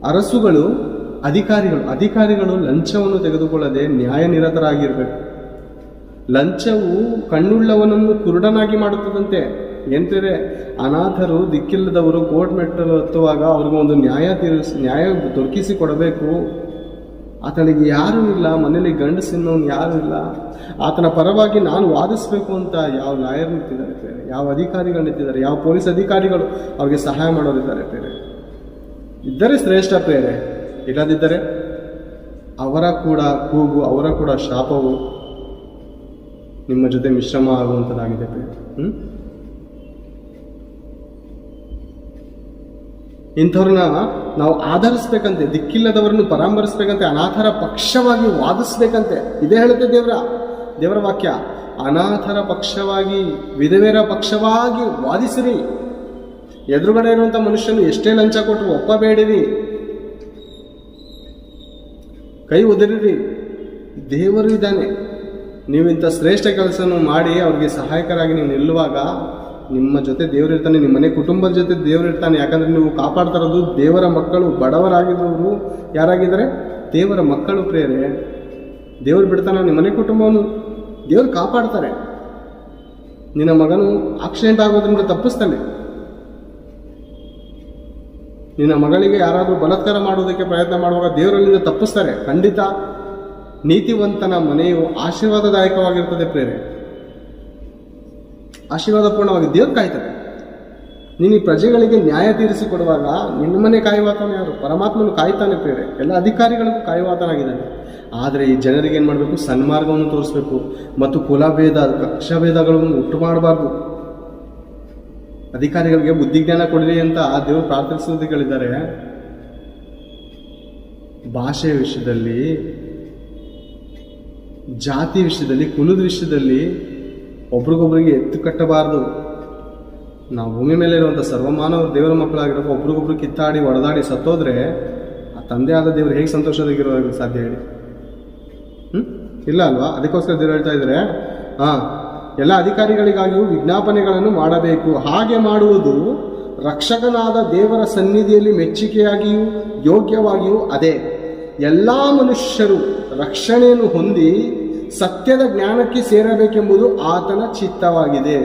ಅರಸುಗಳು, ಅಧಿಕಾರಿಗಳು ಲಂಚವನ್ನು ತೆಗೆದುಕೊಳ್ಳದೆ ನ್ಯಾಯನಿರತರಾಗಿರ್ಬೇಕು. ಲಂಚವು ಕಣ್ಣುಳ್ಳವನನ್ನು ಕುರುಡನಾಗಿ ಮಾಡುತ್ತದಂತೆ. ಎಂದರೆ ಅನಾಥರು, ದಿಕ್ಕಿಲ್ಲದವರು ಕೋರ್ಟ್ ಮೆಟ್ಟಲು ಹತ್ತುವಾಗ ಅವ್ರಿಗೆ ಒಂದು ನ್ಯಾಯ ದೊರಕಿಸಿ ಕೊಡಬೇಕು. ಆತನಿಗೆ ಯಾರೂ ಇಲ್ಲ, ಮನೇಲಿ ಗಂಡಸಿನ್ನೋನು ಯಾರೂ ಇಲ್ಲ, ಆತನ ಪರವಾಗಿ ನಾನು ವಾದಿಸಬೇಕು ಅಂತ ಯಾವ ಲಾಯರ್ ನಿಂತಿದ್ದಾರೆ ಬೇರೆ, ಯಾವ ಅಧಿಕಾರಿಗಳು ನಿಂತಿದ್ದಾರೆ, ಯಾವ ಪೊಲೀಸ್ ಅಧಿಕಾರಿಗಳು ಅವ್ರಿಗೆ ಸಹಾಯ ಮಾಡೋರಿದ್ದಾರೆ ಬೇರೆ. ಇದ್ದರೆ ಶ್ರೇಷ್ಠ ಬೇರೆ, ಇಲ್ಲದಿದ್ದರೆ ಅವರ ಕೂಡ ಕೂಗು, ಅವರ ಕೂಡ ಶಾಪವು ನಿಮ್ಮ ಜೊತೆ ಮಿಶ್ರಮ ಆಗುವಂಥದ್ದಾಗಿದೆ ಬೇರೆ. ಇಂಥವ್ರನ್ನ ನಾವು ಆಧರಿಸ್ಬೇಕಂತೆ, ದಿಕ್ಕಿಲ್ಲದವರನ್ನು ಪರಾಮರಿಸ್ಬೇಕಂತೆ, ಅನಾಥರ ಪಕ್ಷವಾಗಿ ವಾದಿಸ್ಬೇಕಂತೆ. ಇದೇ ಹೇಳುತ್ತೆ ದೇವರ ವಾಕ್ಯ. ಅನಾಥರ ಪಕ್ಷವಾಗಿ, ವಿಧವೆಯರ ಪಕ್ಷವಾಗಿ ವಾದಿಸಿರಿ. ಎದುರುಗಡೆ ಇರುವಂಥ ಮನುಷ್ಯನು ಎಷ್ಟೇ ಲಂಚ ಕೊಟ್ಟರು ಒಪ್ಪಬೇಡಿರಿ, ಕೈ ಉದರಿರಿ. ದೇವರು ಇದ್ದಾನೆ. ನೀವು ಇಂಥ ಶ್ರೇಷ್ಠ ಕೆಲಸವನ್ನು ಮಾಡಿ ಅವ್ರಿಗೆ ಸಹಾಯಕರಾಗಿ ನೀವು ನಿಲ್ಲುವಾಗ ನಿಮ್ಮ ಜೊತೆ ದೇವರಿರ್ತಾನೆ, ನಿಮ್ಮ ಮನೆ ಕುಟುಂಬದ ಜೊತೆ ದೇವರಿರ್ತಾನೆ. ಯಾಕಂದರೆ ನೀವು ಕಾಪಾಡ್ತಾ ಇರೋದು ದೇವರ ಮಕ್ಕಳು. ಬಡವರಾಗಿದ್ದವರು ಯಾರಾಗಿದ್ದಾರೆ? ದೇವರ ಮಕ್ಕಳು ಪ್ರೇರೆ. ದೇವರು ಬಿಡ್ತಾನೆ ನಿಮ್ಮ ಮನೆ ಕುಟುಂಬವನ್ನು, ದೇವರು ಕಾಪಾಡ್ತಾರೆ. ನಿನ್ನ ಮಗನು ಆಕ್ಸಿಡೆಂಟ್ ಆಗೋದ್ರಿಂದ ತಪ್ಪಿಸ್ತಾನೆ. ನಿನ್ನ ಮಗಳಿಗೆ ಯಾರಾದರೂ ಬಲಾತ್ಕಾರ ಮಾಡುವುದಕ್ಕೆ ಪ್ರಯತ್ನ ಮಾಡುವಾಗ ದೇವರಲ್ಲಿಂದ ತಪ್ಪಿಸ್ತಾರೆ. ಖಂಡಿತ ನೀತಿವಂತನ ಮನೆಯು ಆಶೀರ್ವಾದದಾಯಕವಾಗಿರ್ತದೆ ಪ್ರೇರೆ, ಆಶೀರ್ವಾದಪೂರ್ಣವಾಗಿ ದೇವ್ರು ಕಾಯ್ತಾರೆ. ನೀನು ಈ ಪ್ರಜೆಗಳಿಗೆ ನ್ಯಾಯ ತೀರಿಸಿಕೊಡುವಾಗ ನಿನ್ನ ಮನೆ ಕಾಯುವಾತನ ಯಾರು? ಪರಮಾತ್ಮನು ಕಾಯ್ತಾನೆ ಪ್ರೇರೆ. ಎಲ್ಲ ಅಧಿಕಾರಿಗಳಿಗೂ ಕಾಯುವಾತನಾಗಿದ್ದಾನೆ. ಆದರೆ ಈ ಜನರಿಗೆ ಏನು ಮಾಡಬೇಕು? ಸನ್ಮಾರ್ಗವನ್ನು ತೋರಿಸ್ಬೇಕು. ಮತ್ತು ಕುಲಭೇದ, ಕಕ್ಷಭೇದಗಳನ್ನು ಉಂಟು ಮಾಡಬಾರ್ದು. ಅಧಿಕಾರಿಗಳಿಗೆ ಬುದ್ಧಿಜ್ಞಾನ ಕೊಡಲಿ ಅಂತ ದೇವರು ಪ್ರಾರ್ಥಿಸುವುದಿಗಳಿದ್ದಾರೆ. ಭಾಷೆಯ ವಿಷಯದಲ್ಲಿ, ಜಾತಿ ವಿಷಯದಲ್ಲಿ, ಕುಲದ ವಿಷಯದಲ್ಲಿ ಒಬ್ರಿಗೊಬ್ರಿಗೆ ಎತ್ತು ಕಟ್ಟಬಾರ್ದು. ನಾವು ಭೂಮಿ ಮೇಲೆ ಇರುವಂಥ ಸರ್ವಮಾನವರು ದೇವರ ಮಕ್ಕಳಾಗಿರೋ ಒಬ್ರಿಗೊಬ್ರು ಕಿತ್ತಾಡಿ ಒಡೆದಾಡಿ ಸತ್ತೋದ್ರೆ ಆ ತಂದೆ ಆದ ದೇವರು ಹೇಗೆ ಸಂತೋಷವಾಗಿರೋ ಸಾಧ್ಯ ಹೇಳಿ? ಇಲ್ಲ ಅಲ್ವಾ? ಅದಕ್ಕೋಸ್ಕರ ದೇವರು ಹೇಳ್ತಾ ಇದ್ದಾರೆ, ಎಲ್ಲ ಅಧಿಕಾರಿಗಳಿಗಾಗಿಯೂ ವಿಜ್ಞಾಪನೆಗಳನ್ನು ಮಾಡಬೇಕು. ಹಾಗೆ ಮಾಡುವುದು ರಕ್ಷಕನಾದ ದೇವರ ಸನ್ನಿಧಿಯಲ್ಲಿ ಮೆಚ್ಚುಗೆಯಾಗಿಯೂ ಯೋಗ್ಯವಾಗಿಯೂ ಅದೇ. ಎಲ್ಲ ಮನುಷ್ಯರು ರಕ್ಷಣೆಯನ್ನು ಹೊಂದಿ ಸತ್ಯದ ಜ್ಞಾನಕ್ಕೆ ಸೇರಬೇಕೆಂಬುದು ಆತನ ಚಿತ್ತವಾಗಿದೆ.